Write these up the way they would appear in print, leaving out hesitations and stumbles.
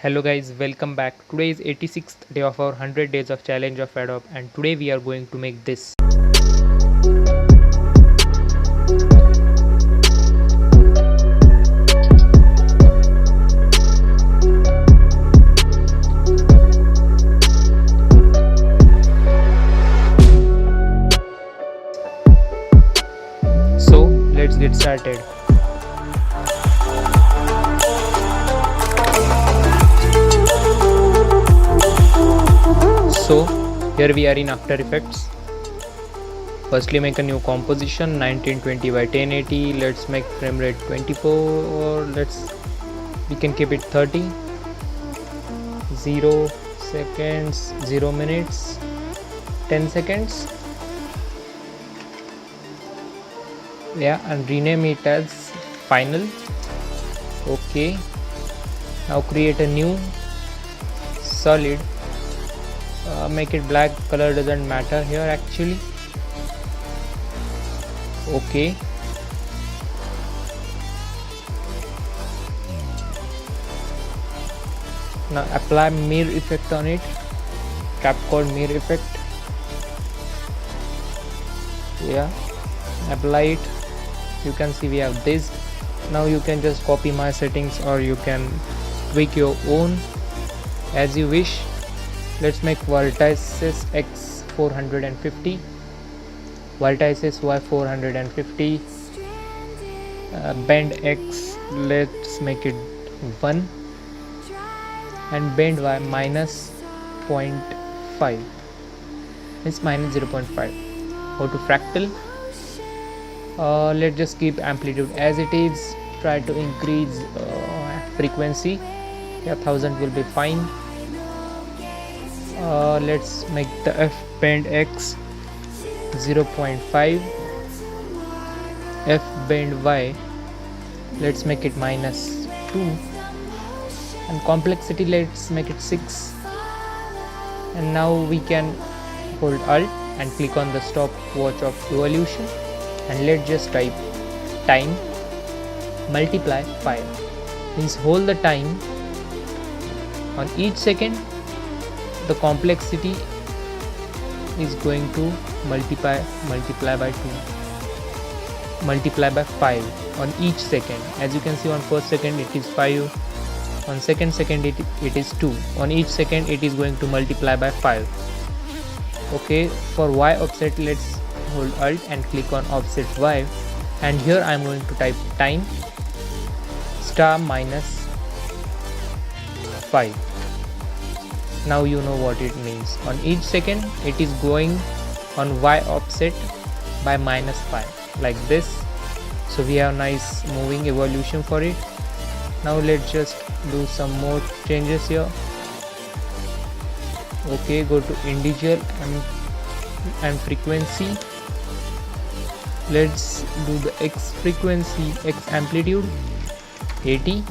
Hello guys, welcome back. Today is 86th day of our 100 days of challenge of Adobe, and today we are going to make this. So let's get started. So here we are in After Effects. Firstly, make a new composition 1920 by 1080. Let's make frame rate 24, or we can keep it 30. 0 seconds, 0 minutes, 10 seconds. Yeah, and rename it as final. Okay, now create a new solid. Make it black, color doesn't matter here actually. Okay, now apply mirror effect on it. Tab called mirror effect. Yeah, apply it. You can see we have this. Now you can just copy my settings, or you can tweak your own as you wish. Let's make vertices x 450, vertices y 450, bend x, let's make it 1, and bend y minus 0.5, it's minus 0.5. Go to fractal. Let's just keep amplitude as it is. Try to increase frequency. Yeah, 1000 will be fine. Let's make the f bend x 0.5, f bend y, let's make it minus 2, and complexity let's make it 6. And now we can hold alt and click on the stopwatch of evolution, and let's just type time multiply 5, means hold the time. On each second the complexity is going to multiply by 2, multiply by 5 on each second. As you can see, on first second it is 5, on second it is 2, on each second it is going to multiply by 5. Okay, for y offset let's hold alt and click on offset y, and here I am going to type time star minus 5. Now you know what it means. On each second it is going on y offset by minus 5, like this. So we have nice moving evolution for it. Now let's just do some more changes here. Okay, go to integer and frequency. Let's do the x frequency, x amplitude 80,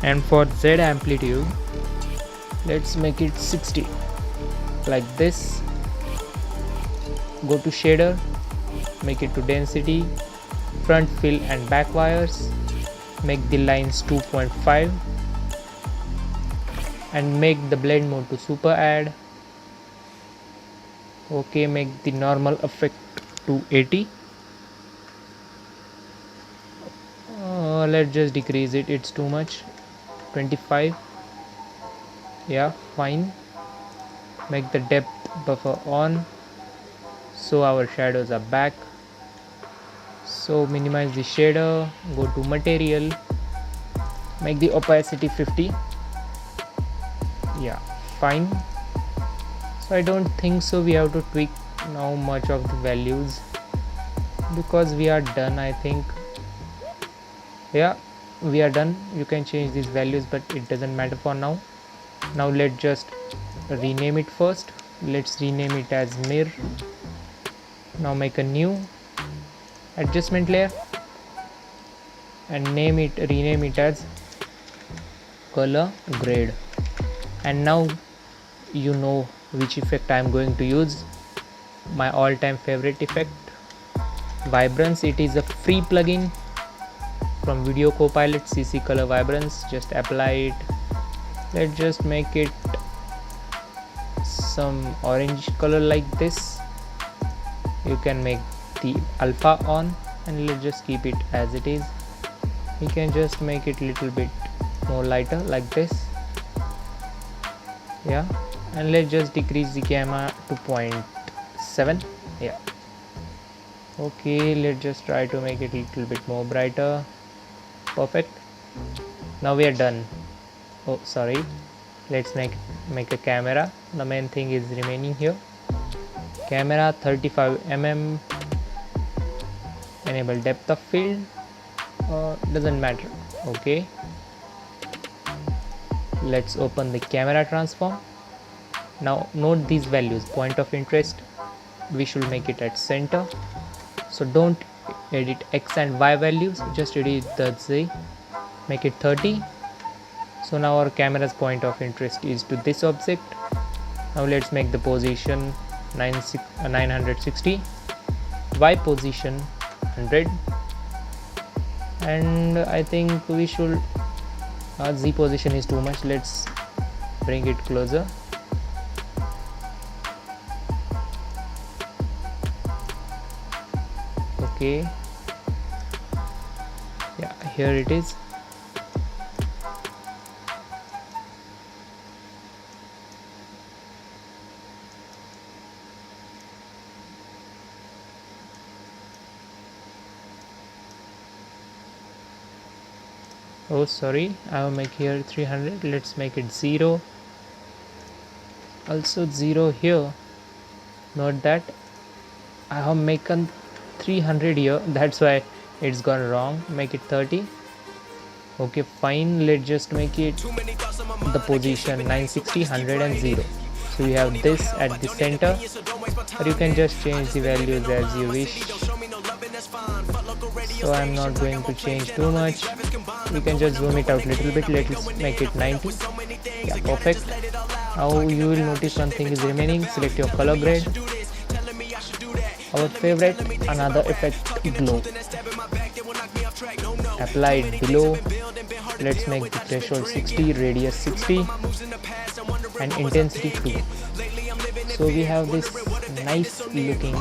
and for z amplitude let's make it 60, like this. Go to shader, make it to density, front fill and back wires, make the lines 2.5, and make the blend mode to super add. Okay, make the normal effect to 80. Let's just decrease it, it's too much, 25. Yeah, fine. Make the depth buffer on, so our shadows are back. So minimize the shader, go to material, make the opacity 50. Yeah, fine. So I don't think so we have to tweak now much of the values, because we are done, I think. Yeah, we are done. You can change these values, but it doesn't matter for now. Now let's just rename it first. Let's rename it as mirror. Now make a new adjustment layer and rename it as color grade. And now you know which effect I am going to use. My all-time favorite effect, vibrance. It is a free plugin. from Video Copilot, CC Color Vibrance, just apply it. Let's just make it some orange color like this. You can make the alpha on, and let's just keep it as it is. You can just make it little bit more lighter like this. Yeah, and let's just decrease the gamma to 0.7. Yeah, okay, let's just try to make it a little bit more brighter. Perfect. Now we are done. Oh, sorry, let's make a camera. The main thing is remaining here. Camera 35 mm, enable depth of field, doesn't matter. Okay, let's open the camera transform. Now note these values. Point of interest, we should make it at center, so don't edit x and y values, just edit the z. Make it 30. So now our camera's point of interest is to this object. Now let's make the position 960, y position 100, and I think we should z position is too much. Let's bring it closer. Okay, yeah, here it is. Oh sorry, I will make here 300. Let's make it 0. Also 0 here. Note that I have making 300 here, that's why it's gone wrong. Make it 30. Okay, fine. Let's just make it the position 960, 100 and 0. So we have this at the center, or you can just change the values as you wish. So I'm not going to change too much. You can just zoom it out a little bit. Let's make it 90. Yeah, perfect. Now you will notice one thing is remaining. Select your color grade. Our favorite, another effect, glow. Apply it below. Let's make the threshold 60, radius 60 and intensity 2. So we have this nice looking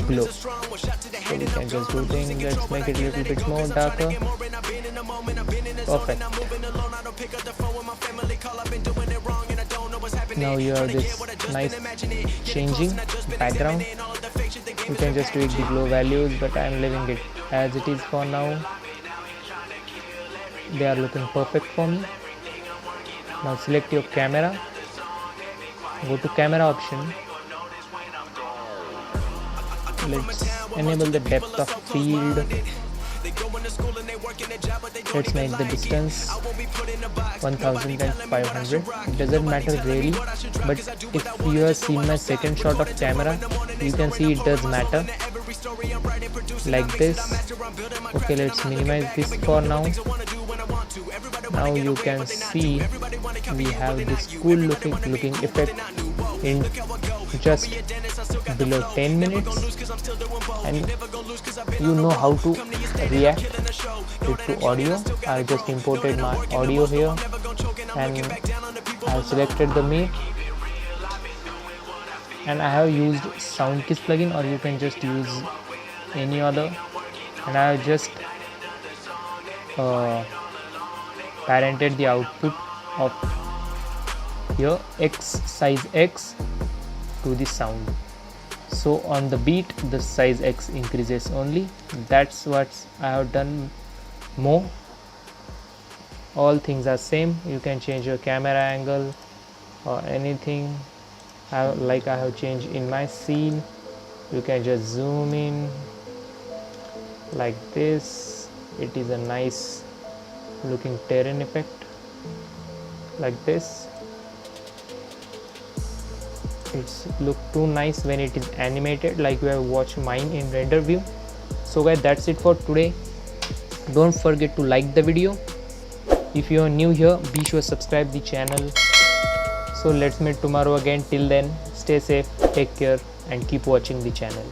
glow. So we can just do things. Let's make it a little bit more darker. Perfect. Now you have this nice changing background. You can just tweak the glow values, but I am leaving it as it is for now. They are looking perfect for me. Now select your camera, go to camera option. Let's enable the depth of field. Let's make the distance 1500. It doesn't matter really, but if you have seen my second shot of camera, you can see it does matter. Like this. Okay, let's minimize this for now. Now you can see we have this cool looking effect in just below 10 minutes, and you know how to react it to audio. I just imported my audio here and I have selected the mic, and I have used Soundkiss plugin, or you can just use any other, and I have just parented the output of here size X to the sound. So on the beat the size X increases only. That's what I have done more. All things are same. You can change your camera angle or anything. Like I have changed in my scene. You can just zoom in like this. It is a nice looking terrain effect like this. It's look too nice when it is animated, like you have watched mine in render view. So guys, that's it for today. Don't forget to like the video. If you are new here, be sure to subscribe the channel. So let's meet tomorrow again. Till then, stay safe, take care and keep watching the channel.